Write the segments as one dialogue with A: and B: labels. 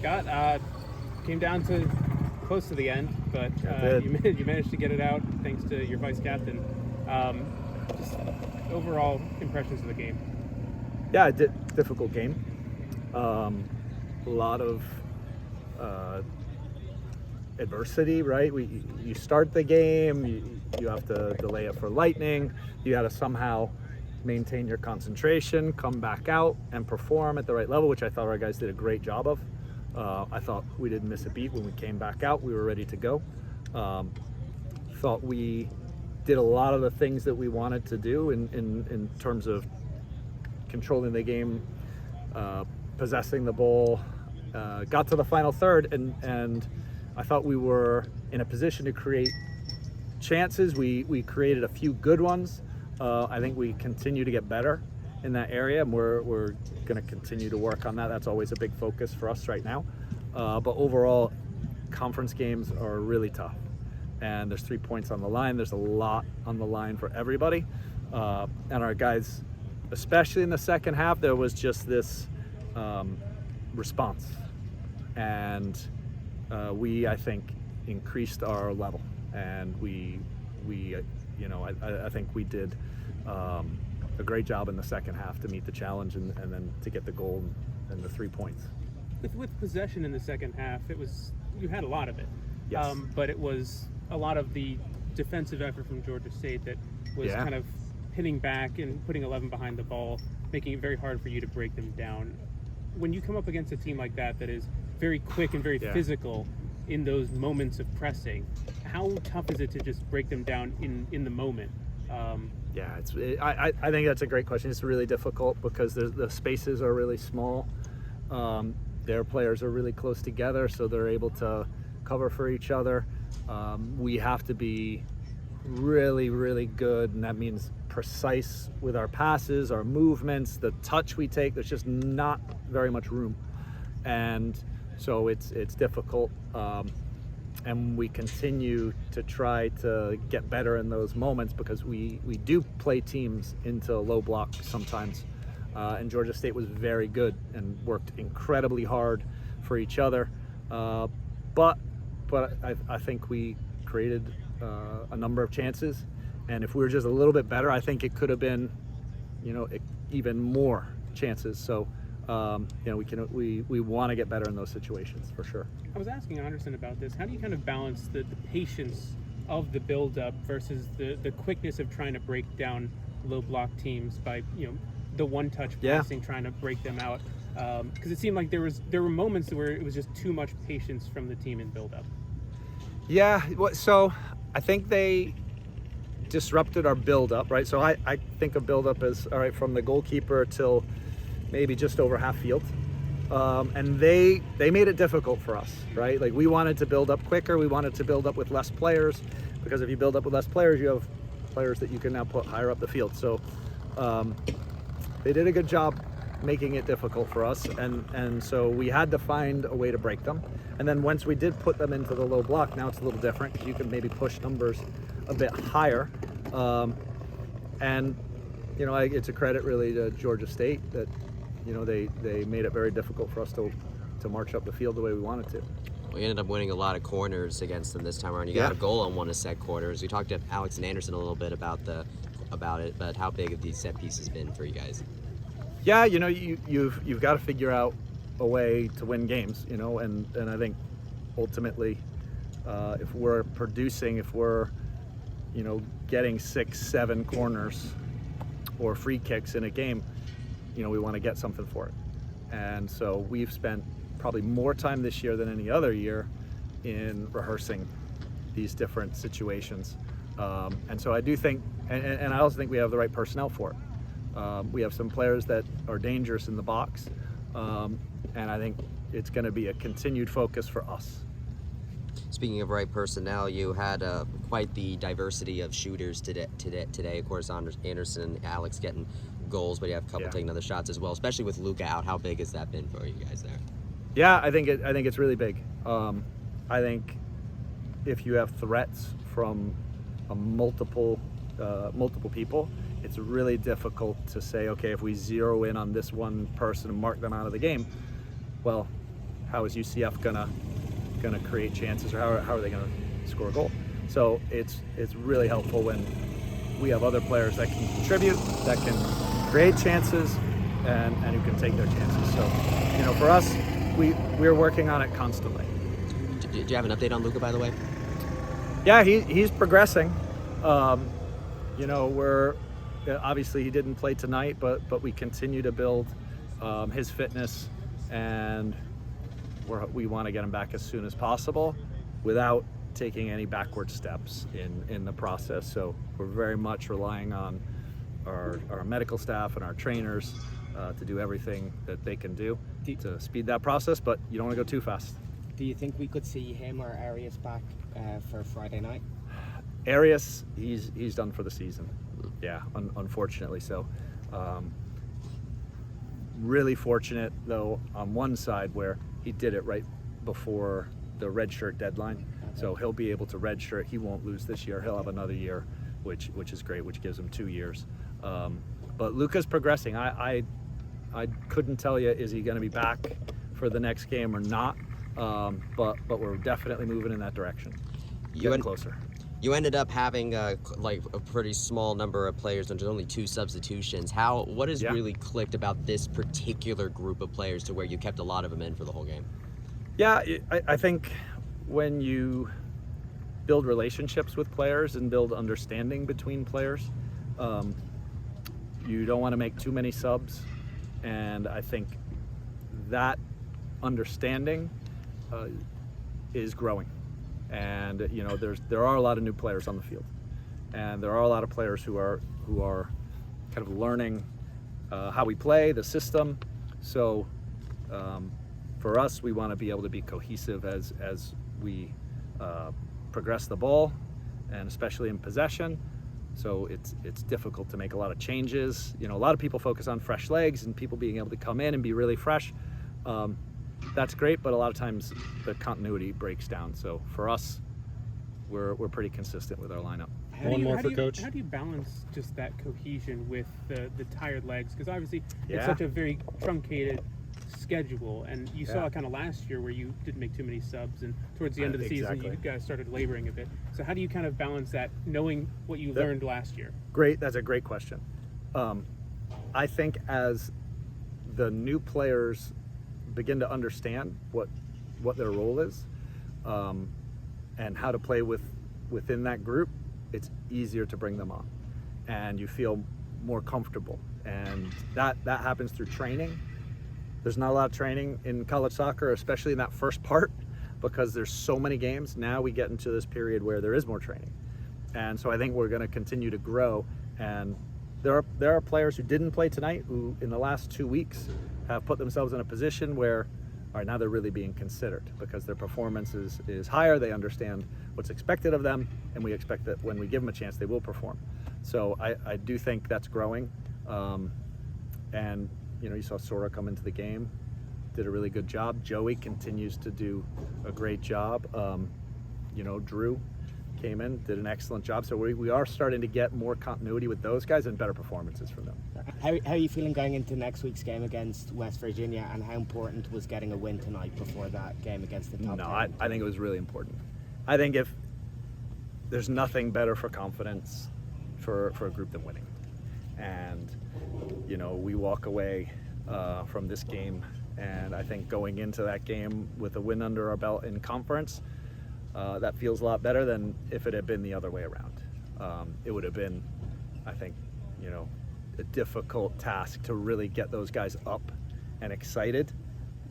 A: Scott, came down to close to the end, but you managed to get it out thanks to your vice captain. Just overall impressions of the game.
B: Yeah, difficult game. A lot of adversity, right? You start the game, you have to delay it for lightning. You got to somehow maintain your concentration, come back out and perform at the right level, which I thought our guys did a great job of. I thought we didn't miss a beat when we came back out. We were ready to go. Thought we did a lot of the things that we wanted to do in terms of controlling the game, possessing the ball. Got to the final third, and I thought we were in a position to create chances. We created a few good ones. I think we continue to get better in that area, and we're going to continue to work on that. That's always a big focus for us right now. But overall, conference games are really tough, and there's 3 points on the line. There's a lot on the line for everybody, and our guys, especially in the second half, there was just this response, and we, I think, increased our level, and I think we did a great job in the second half to meet the challenge and then to get the goal and the 3 points.
A: With possession in the second half, you had a lot of it.
B: Yes.
A: But it was a lot of the defensive effort from Georgia State that was kind of hitting back and putting 11 behind the ball, making it very hard for you to break them down. When you come up against a team like that is very quick and very physical in those moments of pressing, how tough is it to just break them down in the moment?
B: I think that's a great question. It's really difficult because the spaces are really small. Their players are really close together, so they're able to cover for each other. We have to be really, really good, and that means precise with our passes, our movements, the touch we take. There's just not very much room, and so it's difficult. And we continue to try to get better in those moments because we do play teams into low block sometimes. And Georgia State was very good and worked incredibly hard for each other. But I think we created a number of chances. And if we were just a little bit better, I think it could have been, even more chances. So, we want to get better in those situations for sure.
A: I was asking Anderson about this. How do you kind of balance the patience of the build-up versus the quickness of trying to break down low block teams by, the one-touch passing, trying to break them out? Because it seemed like there were moments where it was just too much patience from the team in build-up.
B: Yeah, so I think they disrupted our build-up, right? So I think of build-up as, all right, from the goalkeeper till maybe just over half field. And they made it difficult for us, right? Like, we wanted to build up quicker. We wanted to build up with less players, because if you build up with less players, you have players that you can now put higher up the field. So they did a good job making it difficult for us. And so we had to find a way to break them. And then once we did put them into the low block, now it's a little different because you can maybe push numbers a bit higher. It's a credit really to Georgia State that, they made it very difficult for us to march up the field the way we wanted to.
C: We ended up winning a lot of corners against them this time around. You got a goal on one of set corners. We talked to Alex and Anderson a little bit about it, but how big have these set pieces been for you guys?
B: Yeah, you've got to figure out a way to win games, and I think ultimately, if we're producing, if we're, getting 6-7 corners or free kicks in a game, we want to get something for it. And so we've spent probably more time this year than any other year in rehearsing these different situations. And so I do think, and I also think we have the right personnel for it. We have some players that are dangerous in the box, and I think it's going to be a continued focus for us.
C: Speaking of right personnel, you had quite the diversity of shooters today. Of course, Anderson and Alex getting goals, but you have a couple taking other shots as well, especially with Luka out. How big has that been for you guys there?
B: Yeah, I think it's really big. I think if you have threats from multiple people, it's really difficult to say, okay, if we zero in on this one person and mark them out of the game, well, how is UCF gonna create chances, or how are they gonna score a goal? So it's really helpful when we have other players that can contribute, that can create chances, and who can take their chances. So, for us, we're working on it constantly.
C: Do you have an update on Luka, by the way?
B: Yeah, he's progressing. We're obviously he didn't play tonight, but we continue to build his fitness, and we want to get him back as soon as possible without taking any backward steps in the process. So we're very much relying on our medical staff and our trainers to do everything that they can do to speed that process, but you don't want to go too fast.
D: Do you think we could see him or Arias back for Friday night?
B: Arias, he's done for the season. Yeah, unfortunately. So really fortunate though on one side where he did it right before the redshirt deadline. Okay. So he'll be able to redshirt. He won't lose this year. He'll have another year, which is great, which gives him 2 years. But Luka's progressing. I couldn't tell you, is he going to be back for the next game or not? But we're definitely moving in that direction. Getting closer.
C: You ended up having a pretty small number of players, and there's only 2 substitutions. What has really clicked about this particular group of players to where you kept a lot of them in for the whole game?
B: Yeah, I think when you build relationships with players and build understanding between players, you don't want to make too many subs, and I think that understanding is growing. And there are a lot of new players on the field, and there are a lot of players who are kind of learning how we play the system. So for us, we want to be able to be cohesive as we progress the ball, and especially in possession. So it's difficult to make a lot of changes. A lot of people focus on fresh legs and people being able to come in and be really fresh. That's great, but a lot of times the continuity breaks down. So for us, we're pretty consistent with our lineup.
A: How do you balance just that cohesion with the tired legs? Because obviously it's such a very truncated schedule, and you saw it kind of last year where you didn't make too many subs, and towards the end of the season you guys started laboring a bit. So how do you kind of balance that, knowing what you learned last year?
B: Great, that's a great question. I think as the new players begin to understand what their role is, and how to play within that group, it's easier to bring them on, and you feel more comfortable. And that happens through training. There's not a lot of training in college soccer, especially in that first part, because there's so many games. Now we get into this period where there is more training, and so I think we're going to continue to grow. And there are players who didn't play tonight who in the last 2 weeks have put themselves in a position where, all right, now they're really being considered because their performance is higher. They understand what's expected of them, and we expect that when we give them a chance, they will perform. So I do think that's growing. And you saw Sora come into the game, did a really good job. Joey continues to do a great job. Drew came in, did an excellent job. So we are starting to get more continuity with those guys and better performances from them.
D: How are you feeling going into next week's game against West Virginia, and how important was getting a win tonight before that game against the top 10?
B: I think it was really important. I think if there's nothing better for confidence for a group than winning. And, we walk away from this game, and I think going into that game with a win under our belt in conference, that feels a lot better than if it had been the other way around. It would have been, I think, a difficult task to really get those guys up and excited.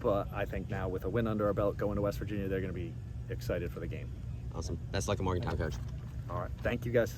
B: But I think now with a win under our belt going to West Virginia, they're going to be excited for the game.
C: Awesome. Best luck in Morgantown, Coach.
B: All right. Thank you, guys.